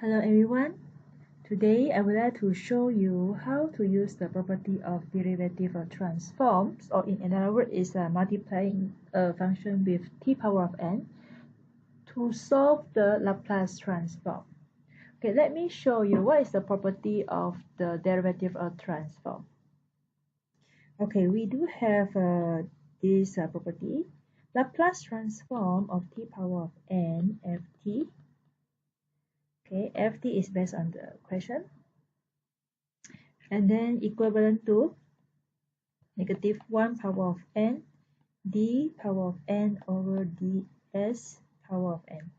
Hello everyone. Today I would like to show you how to use the property of derivative of transforms, or in another word is multiplying a function with t power of n to solve the Laplace transform. Okay, let me show you what is the property of the derivative of transform. Okay, we do have this property. Laplace transform of t power of n ft. Okay, ft is based on the question. And then equivalent to negative 1 power of n d power of n over ds power of n,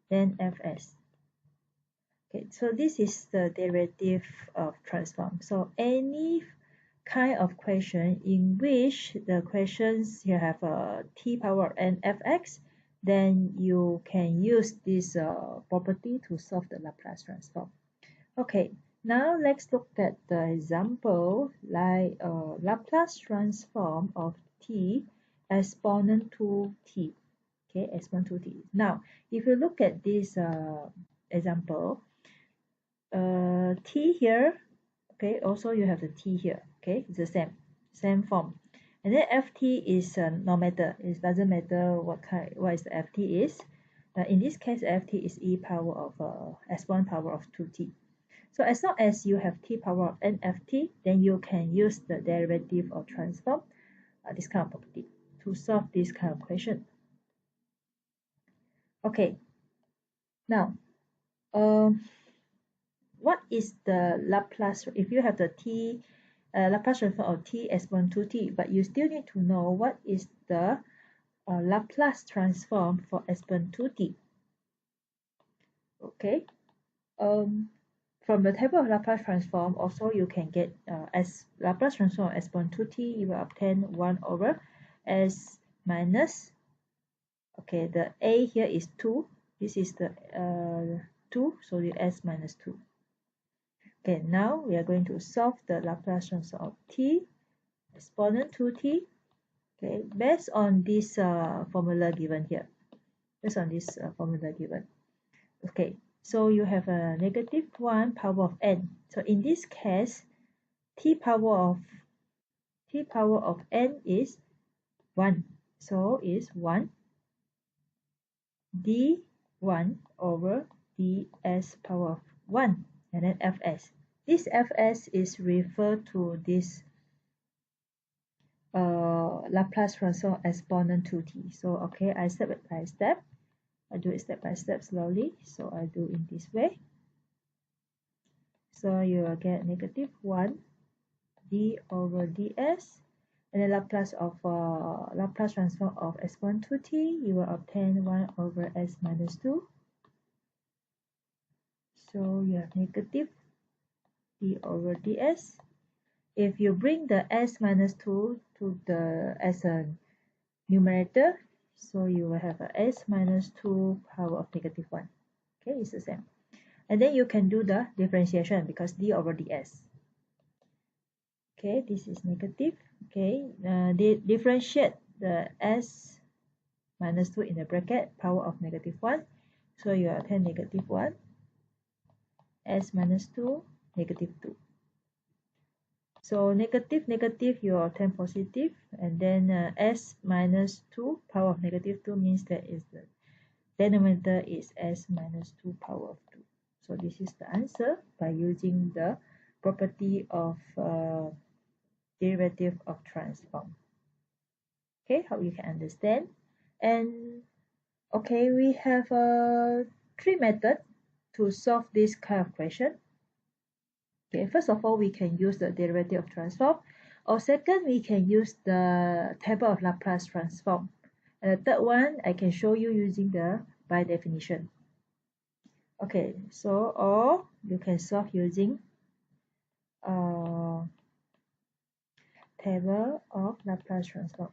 then fs. Okay, so this is the derivative of transform. So any kind of question in which the questions you have a t power n fx, then you can use this property to solve the Laplace transform. Okay, now let's look at the example like Laplace transform of t exponent to t. Okay, exponent to t. Now, if you look at this example, t here, okay, also you have the t here. Okay, it's the same form. And then ft is no matter. It doesn't matter what is the ft is. In this case, ft is e power of exponent power of 2t. So as long as you have t power of n ft, then you can use the derivative of transform, this kind of property, to solve this kind of question. Okay, now, what is the Laplace? If you have the t Laplace transform of t exponent to t, but you still need to know what is the Laplace transform for exponent to t. Okay, from the table of Laplace transform, also you can get as Laplace transform of exponent to t, you will obtain 1 over s minus, okay, the a here is 2, this is the 2, so the s minus 2. Okay, now we are going to solve the Laplace transform of t exponent to t, okay, based on this formula given here, okay. So you have a negative 1 power of n. So in this case, t power of n is 1. So is 1 d1 over ds power of 1, and then fs. This fs is referred to this Laplace transform exponent to t. So okay, I step by step. I do it step by step slowly. So I do in this way. So you will get negative 1 d over ds, and the Laplace transform of exponent to t, you will obtain 1 over s minus 2. So you have negative d over ds. If you bring the s minus 2 to as a numerator, so you will have a s minus 2 power of negative 1. Okay, it's the same. And then you can do the differentiation because d over ds. Okay, this is negative. Okay, differentiate the s minus 2 in the bracket, power of negative 1. So you obtain negative 1, s minus 2, negative 2. So negative, negative, you obtain positive, and then s minus 2 power of negative 2 means that is the denominator is s minus 2 power of 2. So this is the answer by using the property of derivative of transform. Okay, hope you can understand. And okay, we have 3 methods to solve this kind of question. Okay, first of all, we can use the derivative of transform, or second, we can use the table of Laplace transform. And the third one, I can show you using the by definition. Okay, so or you can solve using table of Laplace transform.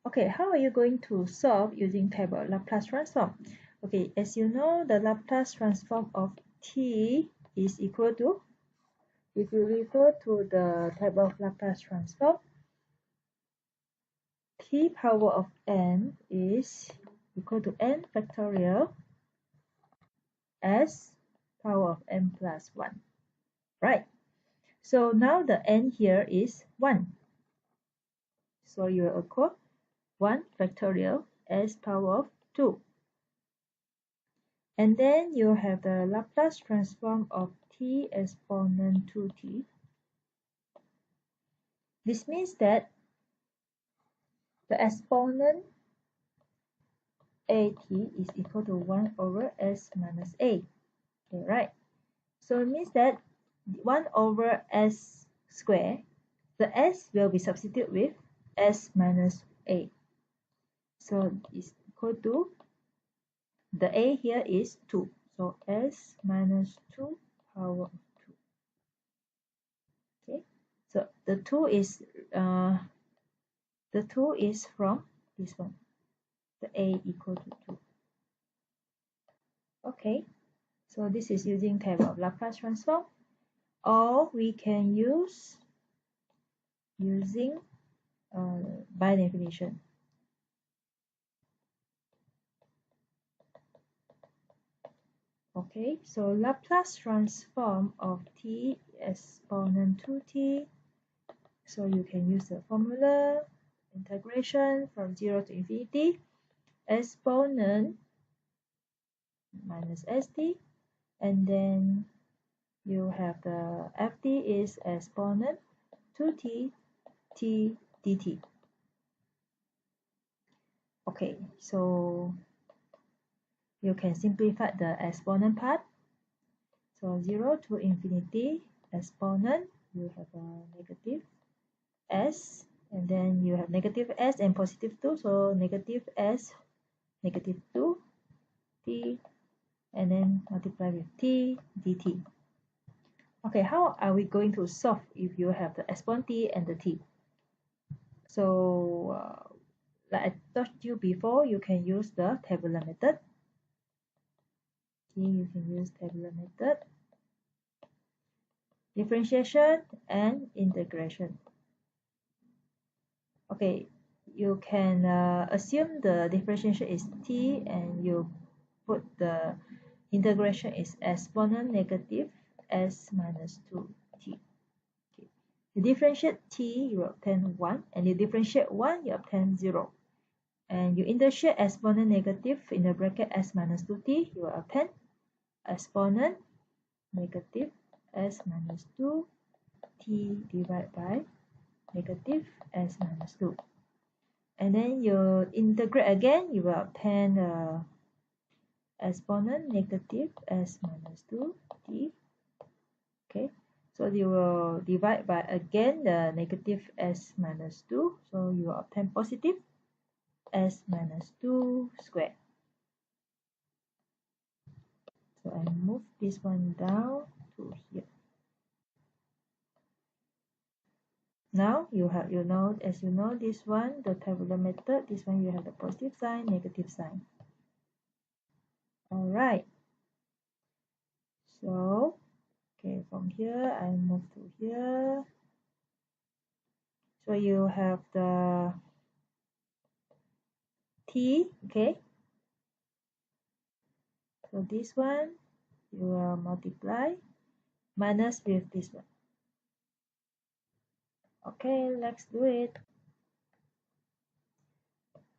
Okay, how are you going to solve using table of Laplace transform? Okay, as you know, the Laplace transform of t is equal to, if you refer to the table of Laplace transform, t t power of n is equal to n factorial s power of n plus 1. Right. So now the n here is 1. So you will equal 1 factorial s power of 2. And then you have the Laplace transform of t exponent 2t. This means that the exponent at is equal to 1 over s minus a. Okay, right? So it means that 1 over s squared, the s will be substituted with s minus a. So it's equal to, the a here is 2. So s minus 2 power of 2. Okay, so the 2 is from this one, the a equal to 2. Okay, so this is using theorem of Laplace transform, or we can use using by definition. Okay, so Laplace transform of t exponent 2t. So you can use the formula integration from 0 to infinity exponent minus st, and then you have the ft is exponent 2t t dt. Okay, so you can simplify the exponent part. So 0 to infinity exponent, you have a negative s, and then you have negative s and positive 2, so negative s, negative 2 t, and then multiply with t dt. Okay, how are we going to solve if you have the exponent t and the t? So like I taught you before, you can use the tabular method. Okay, you can use tabular method, differentiation and integration. Okay, you can assume the differentiation is t, and you put the integration is exponent negative s minus 2t. Okay. You differentiate t, you obtain 1, and you differentiate 1, you obtain 0. And you integrate exponent negative in the bracket s minus 2t, you will obtain exponent negative s minus 2t divided by negative s minus 2. And then you integrate again, you will obtain exponent negative s minus 2t. Okay, so you will divide by again the negative s minus 2, so you will obtain positive s minus 2 squared. So I move this one down to here. Now you have, as you know, this one, the tabular method, this one you have the positive sign, negative sign. All right. So, okay, from here I move to here. So you have the t, okay. So this one you will multiply minus with this one. Okay, let's do it.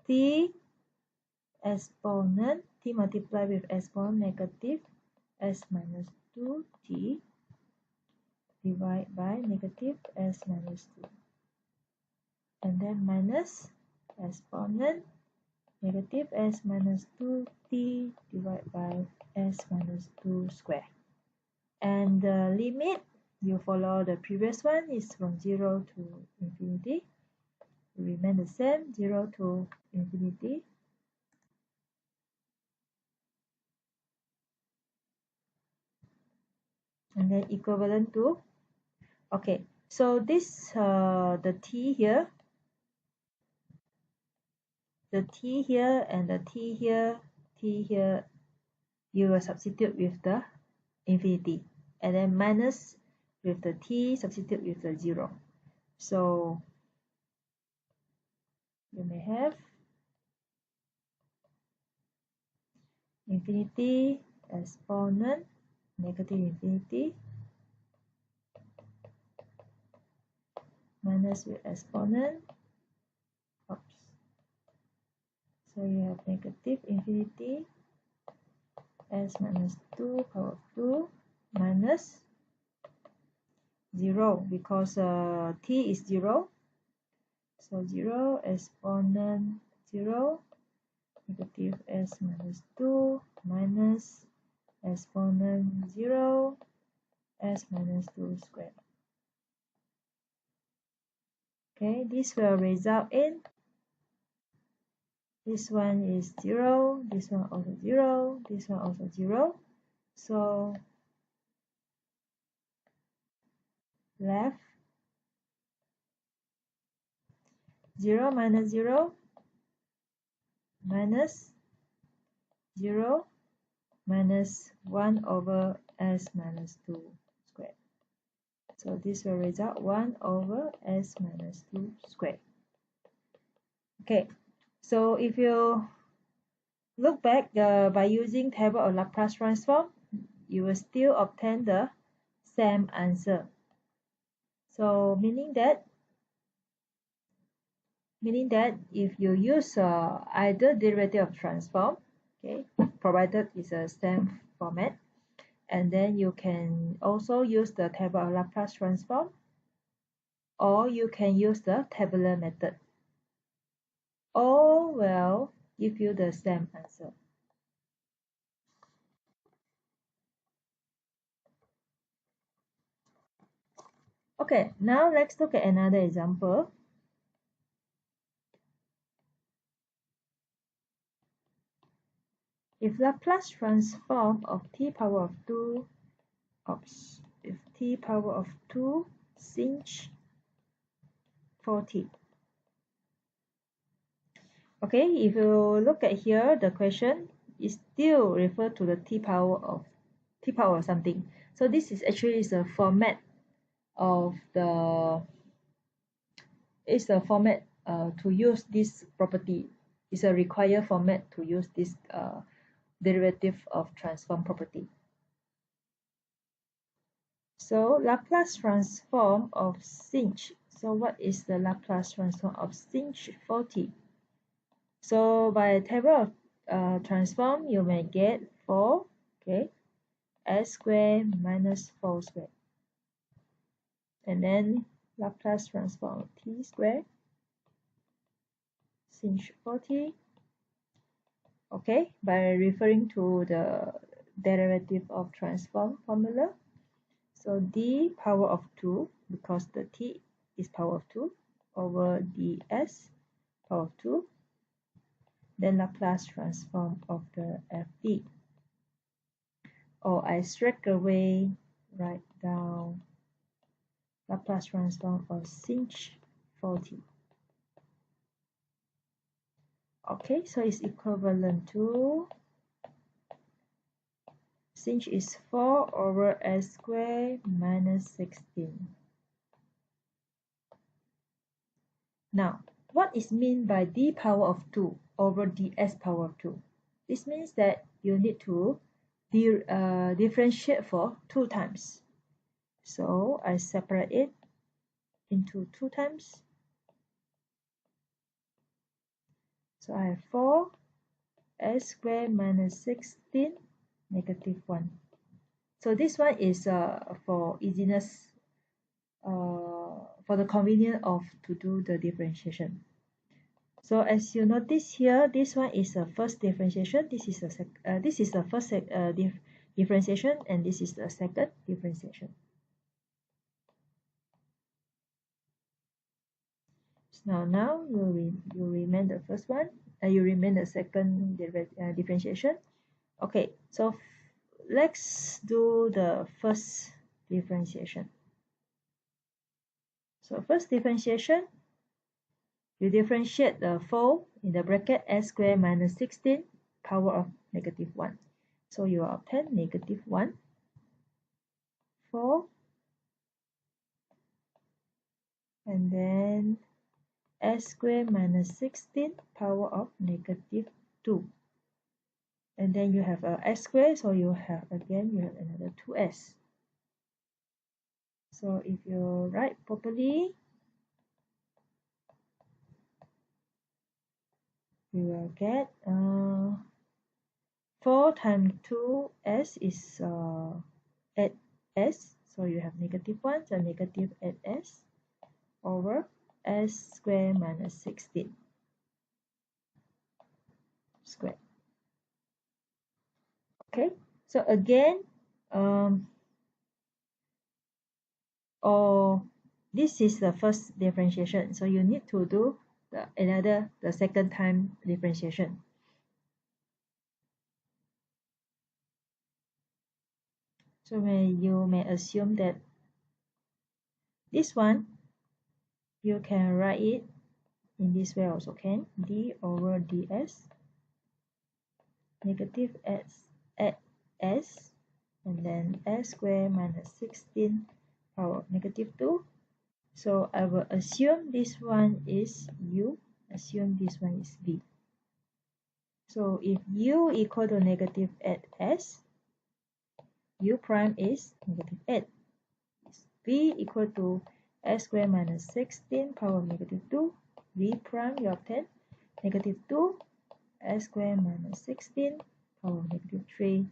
T exponent, t multiplied with exponent negative s minus 2t divided by negative s minus 2. And then minus exponent negative s minus 2t divided by s minus 2 square. And the limit, you follow the previous one, is from 0 to infinity. It remain the same, 0 to infinity. And then equivalent to, okay, so this, the t here, the t here and the t here, you will substitute with the infinity, and then minus with the t, substitute with the 0. So you may have infinity, exponent, negative infinity, minus with exponent. Oops. So you have negative infinity, s minus 2 power of 2 minus 0 because t is 0. So 0 exponent 0, negative s minus 2 minus exponent 0, s minus 2 squared. Okay, this will result in this one is 0, this one also 0, this one also 0. So left 0 minus 0 minus 0 minus 1 over s minus 2 squared. So this will result 1 over s minus 2 squared. Okay, so if you look back by using table of Laplace transform, you will still obtain the same answer. So meaning that if you use either derivative of transform, okay, provided it's a same format, and then you can also use the table of Laplace transform, or you can use the tabular method. All will give you the same answer. Okay, now let's look at another example. If Laplace transform of t power of 2, if t power of 2 sinh 4t. Okay, if you look at here, the question is still refer to the t power of something. So this is actually the format of the to use this property. It's a required format to use this derivative of transform property. So Laplace transform of sinh. So what is the Laplace transform of sinh 4t? So by table of transform, you may get 4, okay, s squared minus 4 squared. And then Laplace transform of t squared, sinh 4t. Okay, by referring to the derivative of transform formula. So d power of 2, because the t is power of 2, over ds power of 2. Then Laplace transform of the fd. Or I straight away write down Laplace transform of sinh 4t. Okay, so it's equivalent to sinh is 4 over s squared minus 16. Now, what is meant by d power of 2 over ds power of 2? This means that you need to differentiate for 2 times. So I separate it into 2 times. So I have 4 s squared minus 16 negative 1. So this one is for easiness, for the convenience of to do the differentiation. So as you notice here, this one is the first differentiation. This is the first differentiation, and this is the second differentiation. So now you remain the first one. You remain the second differentiation. Okay, so let's do the first differentiation. So first differentiation, you differentiate the 4 in the bracket s squared minus 16 power of negative 1. So you obtain negative 1, 4, and then s squared minus 16 power of negative 2. And then you have s squared, so you have another 2s. So if you write properly, we will get 4 times 2s is 8s. So you have negative 1, so negative 8s over s squared minus 16 squared. Okay, so again, or this is the first differentiation, so you need to do the second time differentiation. So you may assume that this one you can write it in this way also, can d over ds negative s and then s squared minus 16 power of negative 2. So I will assume this one is u, assume this one is v. So if u equal to negative 8s, u prime is negative 8. V equal to s squared minus 16 power of negative 2. V prime, you obtain negative 2 s squared minus 16 power of negative 3.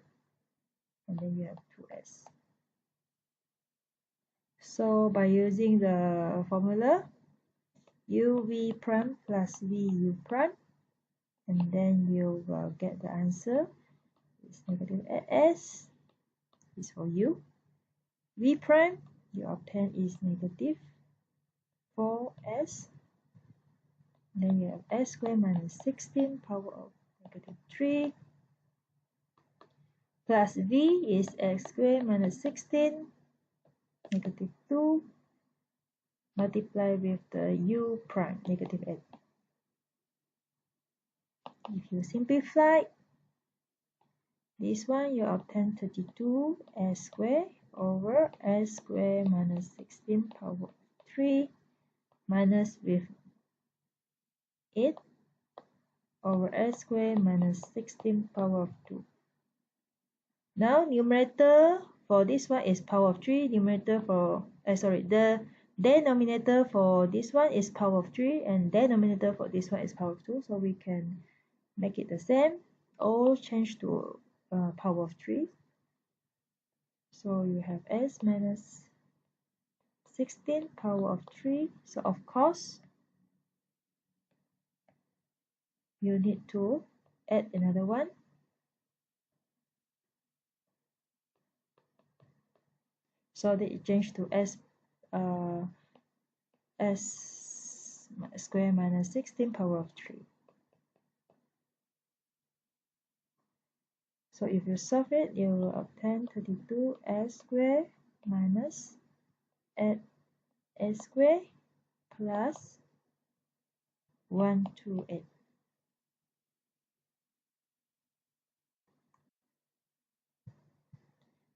And then you have 2s. So by using the formula uv prime plus vu prime, and then you will get the answer is negative 8s is for u. V prime you obtain is negative 4s. Then you have s squared minus 16 power of negative 3 plus v is x squared minus 16 negative 2 multiply with the u prime negative 8. If you simplify this one, you obtain 32 s squared over s squared minus 16 power of 3 minus with 8 over s squared minus 16 power of 2. Now numerator for this one is power of 3, numerator for the denominator for this one is power of 3 and denominator for this one is power of 2, so we can make it the same, all change to power of 3. So you have s minus 16 power of 3. So of course you need to add another one. So that it change to s squared minus 16 power of 3. So if you solve it, you will obtain 32 s squared minus 8 s squared plus 128.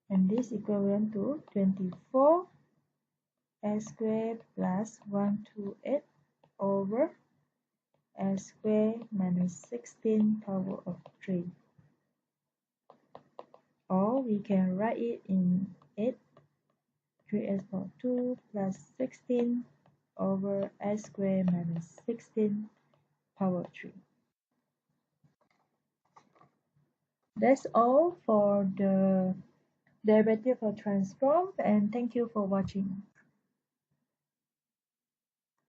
And this equivalent to 24 s squared plus 128 over s squared minus 16 power of 3. Or we can write it in 8, 3s power 2 plus 16 over s squared minus 16 power 3. That's all for the derivative of transform, and thank you for watching.